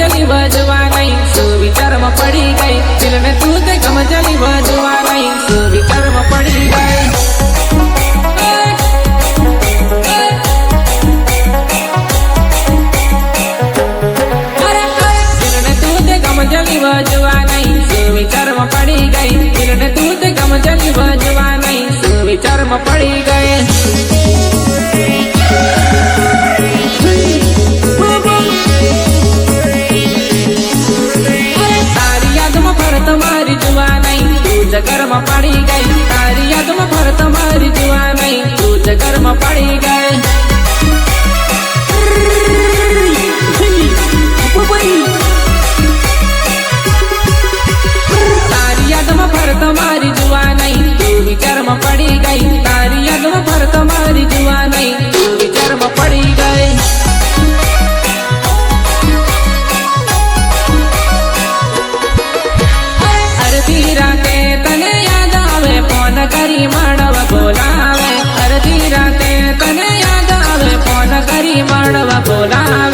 ગમજલી વજવા નહીં સુવિચારમાં પડી ગઈ દિલને તું તે ગમજલી વજવા નહીં સુવિચારમાં પડી ગઈ ગમજલી વજવા નહીં સુવિચારમાં પડી ગઈ દિલને તું તે ગમજલી વજવા નહીં સુવિચારમાં પડી ગઈ તારી યાદમાં ફરત મારી જુવા નહીં તું જગરમાં પડી ગઈ તારી યાદમાં ફરત મારી જુવા નહીં તું જગરમાં પડી ગઈ તમારી જુવા નહીં તું વિચારમાં પડી ગઈ તારી યાદમાં ફર તમારી જુવા નહીં તું વિચારમાં પડી ગઈ અડધી રાતે તને યાદ આવે ફોન કરી મળવા બોલાવે અડધી રાતે તને યાદ આવે ફોન કરી મળવા બોલાવે